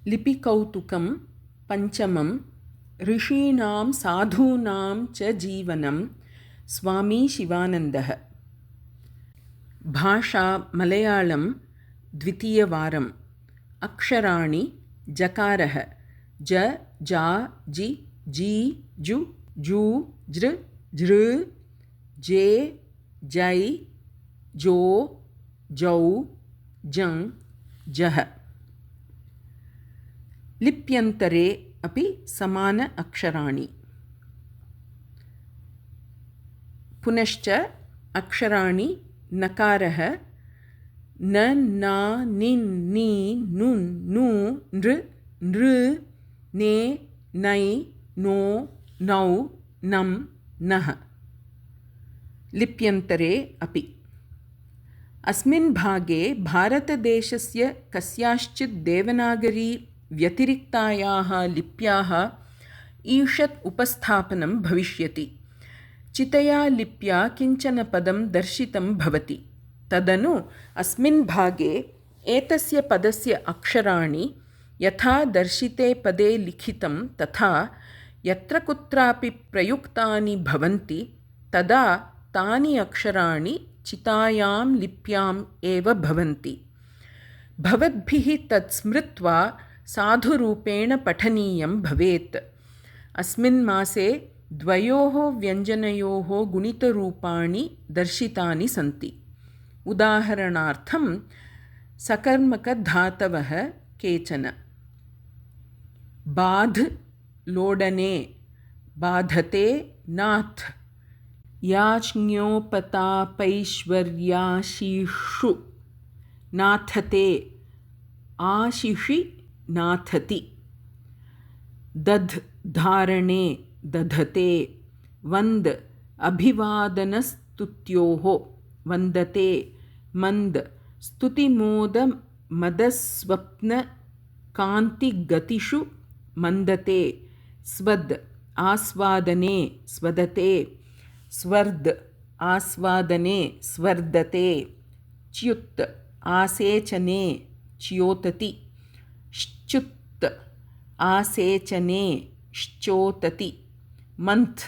लिपिकौतुकं पञ्चमं ऋषीणां साधूनां च जीवनं स्वामी शिवानन्दः। भाषा मलयाळं द्वितीयवारम्। अक्षराणि जकारः ज जा जि जी जु जू जृ झृ जे जै जो जौ जं जः। लिप्यन्तरे अपि समान अक्षराणि। पुनश्च अक्षराणि नकारः न ना निन् नि नुन् नु नृ नृ ने नै नो नौ नं नः। लिप्यन्तरे अपि। अस्मिन् भागे भारतदेशस्य कस्याश्चित् देवनागरी व्यतिरिक्तायाः लिप्याः ईषत् उपस्थापनं भविष्यति। चितया लिप्या किञ्चन पदं दर्शितं भवति। तदनु अस्मिन् भागे एतस्य पदस्य अक्षराणि यथा दर्शिते पदे लिखितं तथा यत्र कुत्रापि प्रयुक्तानि भवन्ति तदा तानि अक्षराणि चितायां लिप्याम् एव भवन्ति। भवद्भिः तत् स्मृत्वा साधुरूपेण पठनीयं भवेत्। अस्मिन् मासे द्वयोः व्यञ्जनयोः गुणितरूपाणि दर्शितानि सन्ति। उदाहरणार्थं सकर्मकधातवः केचन। बाध् लोडने बाधते नाथ। याज्ञोपतापैश्वर्याशिषु नाथते आशिषि नाथति। दध् धारणे दधते। वन्द् अभिवादनस्तुत्योः वन्दते। मन्द् स्तुतिमोदमदस्वप्नकान्तिगतिषु मन्दते। स्वद् आस्वादने स्वदते। स्वर्द् आस्वादने स्वर्धते। च्युत् आसेचने च्योतति। श्चुत् आसेचने श्चोतति। मन्थ्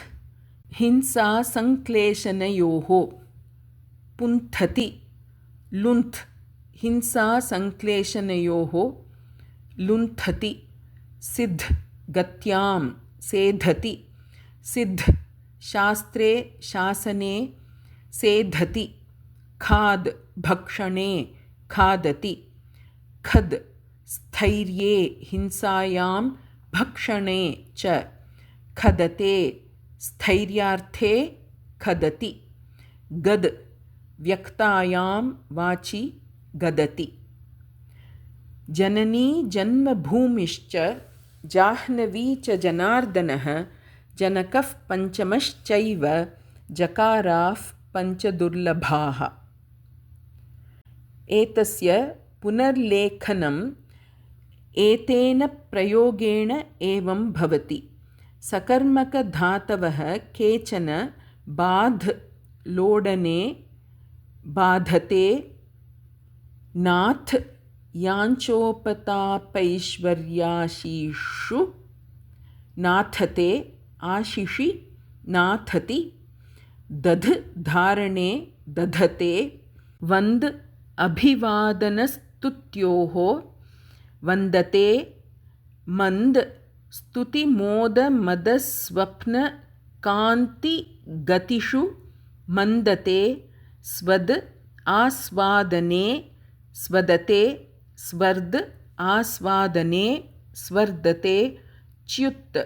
हिंसासंक्लेशनयोः पुन्थति। लुन्थ् हिंसासंक्लेशनयोः लुन्थति। सिद्ध् गत्यां सेधति। सिद्ध् शास्त्रे शासने सेधति। खाद् भक्षणे खादति। खद् स्थैर्ये हिंसायां भक्षणे च खदते। स्थैर्यार्थे खदति। गद् व्यक्तायां वाचि गदति। जननी जन्मभूमिश्च जाह्नवी च जनार्दनः जनकः पञ्चमश्चैव जकाराः पञ्चदुर्लभाः। एतस्य पुनर्लेखनम् एतेन प्रयोगेण एवं भवति। सकर्मकधातवः केचन बाध् लोडने बाधते नाथ याञ्चोपतापैश्वर्याशिषु नाथते आशिषि नाथति। दध् धारणे दधते। वन्द् अभिवादनस्तुत्योः वन्दते। मन्द् स्तुतिमोदमदस्वप्नकान्तिगतिषु मन्दते। स्वद् आस्वादने स्वदते। स्वर्द् आस्वादने स्वर्धते। च्युत्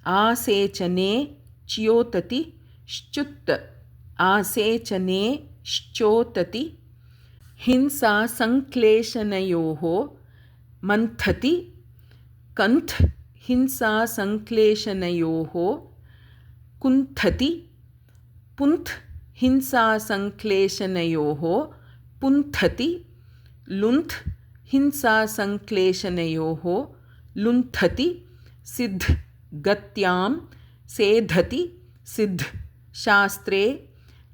आसेचने च्योतति। श्चुत् आसेचने श्चोतति। हिंसासंक्लेशनयोः मन्थति। कन्थ् हिंसासंक्लेशनयोः कुन्थति। पुन्थ् हिंसासंक्लेशनयोः पुन्थति। लुन्थ् हिंसासंक्लेशनयोः लुन्थति। सिद्ध् गत्यां सेधति। सिद्ध् शास्त्रे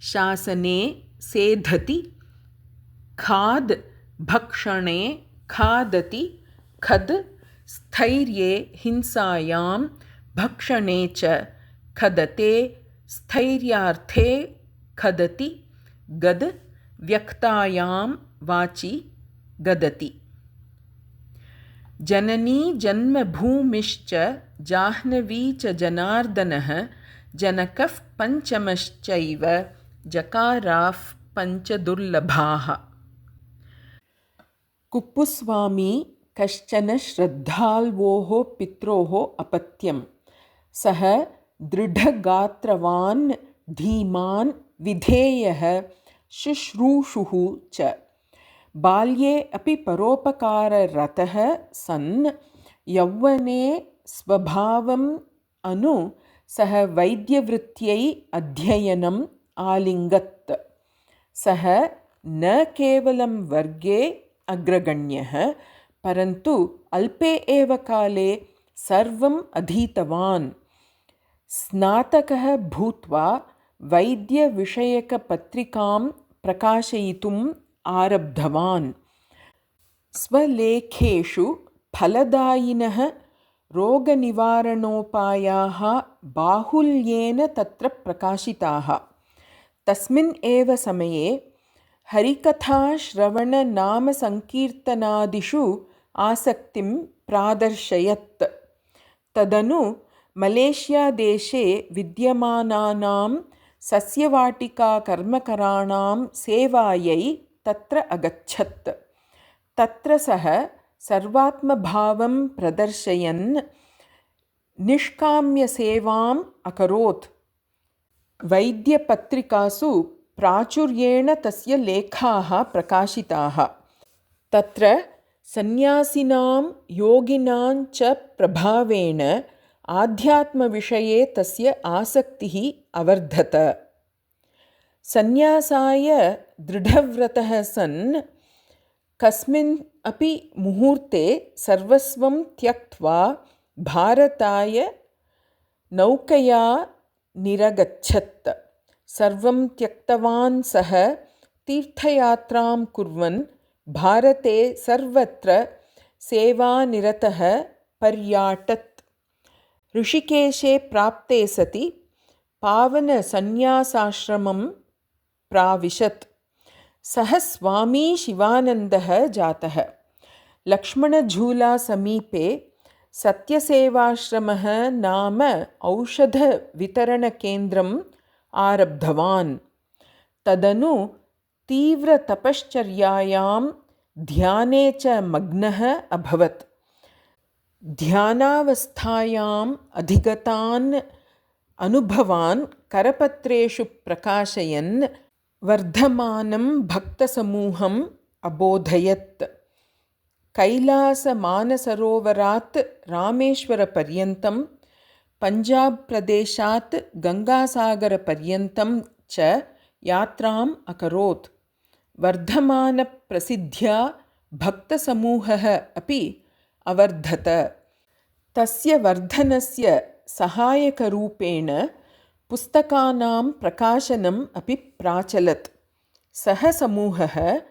शासने सेधति। खाद् भक्षणे खादति। खद् स्थैर्ये हिंसायां भक्षणे च खदते स्थैर्यार्थे खदति गद व्यक्तायां वाचि गदति। जननी जन्मभूमिश्च जाह्नवी च जनार्दनः जनकः पञ्चमश्चैव जकाराः पञ्चदुर्लभाः। कुप्पुस्वामी कश्चन श्रद्धाल्वोः पित्रोः अपत्यं। सः दृढगात्रवान् धीमान् विधेयः शुश्रूषुः च। बाल्ये अपि परोपकाररतः सन् यौवने स्वभावम् अनु सः वैद्यवृत्त्यै अध्ययनम् आलिङ्गत्। सः न केवलं वर्गे अग्रगण्यः परन्तु अल्पे एव काले सर्वम् अधीतवान्। स्नातकः भूत्वा वैद्यविषयकपत्रिकां प्रकाशयितुम् आरब्धवान्। स्वलेखेषु फलदायिनः रोगनिवारणोपायाः बाहुल्येन तत्र प्रकाशिताः। तस्मिन् एव समये हरिकथाश्रवणनामसङ्कीर्तनादिषु आसक्तिं प्रादर्शयत्। तदनु मलेशियादेशे विद्यमानानां सस्यवाटिकाकर्मकराणां सेवायै तत्र अगच्छत्। तत्र सः सर्वात्मभावं प्रदर्शयन् निष्काम्यसेवाम् अकरोत्। वैद्यपत्रिकासु प्राचुर्येण तस्य लेखाः प्रकाशिताः। तत्र सन्न्यासिनां योगिनां च प्रभावेण आध्यात्मविषये तस्य आसक्तिः अवर्धत। सन्न्यासाय दृढव्रतः सन् कस्मिन् अपि मुहूर्ते सर्वस्वं त्यक्त्वा भारताय नौकया निरगच्छत्। सर्वं त्यक्तवान् सः तीर्थयात्रां कुर्वन् भारते सर्वत्र सेवानिरतः पर्याटत्। ऋषिकेशे प्राप्ते सति पावनसन्न्यासाश्रमं प्राविशत्। सः स्वामी शिवानन्दः जातः। लक्ष्मणझूलासमीपे सत्यसेवाश्रमः नाम औषधवितरणकेन्द्रम् आरब्धवान्। तदनु तीव्रतपश्चर्यायां ध्याने च मग्नः अभवत्। ध्यानावस्थायाम् अधिगतान् अनुभवान् करपत्रेषु प्रकाशयन् वर्धमानं भक्तसमूहम् अबोधयत्। कैलासमानसरोवरात् रामेश्वरपर्यन्तं पञ्जाब् प्रदेशात् गङ्गासागरपर्यन्तं च यात्राम् अकरोत्। वर्धमानप्रसिद्ध्या भक्तसमूहः अपि अवर्धत। तस्य वर्धनस्य सहायकरूपेण पुस्तकानां प्रकाशनम् अपि प्राचलत्। सः समूहः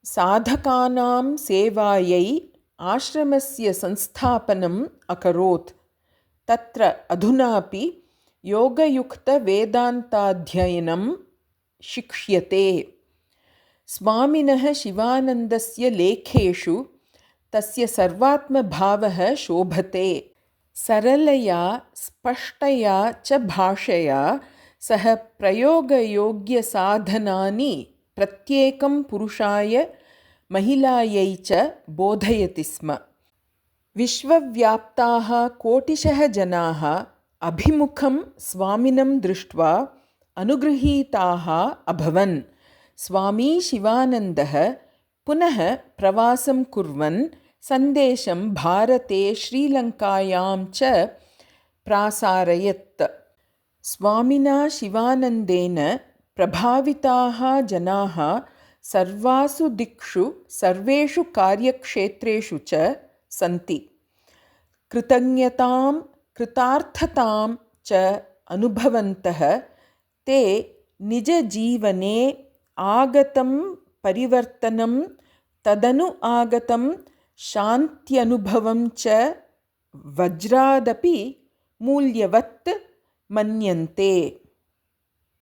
साधकानां सेवायै आश्रमस्य संस्थापनम् अकरोत्। तत्र अधुनापि योगयुक्तवेदान्ताध्ययनं शिक्ष्यते। स्वामिनः शिवानन्दस्य लेखेषु तस्य सर्वात्मभावः शोभते। सरलया स्पष्टया च भाषया सः प्रयोगयोग्यसाधनानि प्रत्येकं पुरुषाय महिलायै च बोधयति स्म। विश्वव्याप्ताः कोटिशः जनाः अभिमुखं स्वामिनं दृष्ट्वा अनुगृहीताः अभवन्। स्वामी शिवानन्दः पुनः प्रवासं कुर्वन् सन्देशं भारते श्रीलङ्कायां च प्रासारयत्। स्वामिना शिवानन्देन प्रभाविताः जनाः सर्वासु दिक्षु सर्वेषु कार्यक्षेत्रेषु च सन्ति। कृतज्ञतां कृतार्थतां च अनुभवन्तः ते निजजीवने आगतं परिवर्तनं तदनु आगतं शान्त्यनुभवं च वज्रादपि मूल्यवत् मन्यन्ते.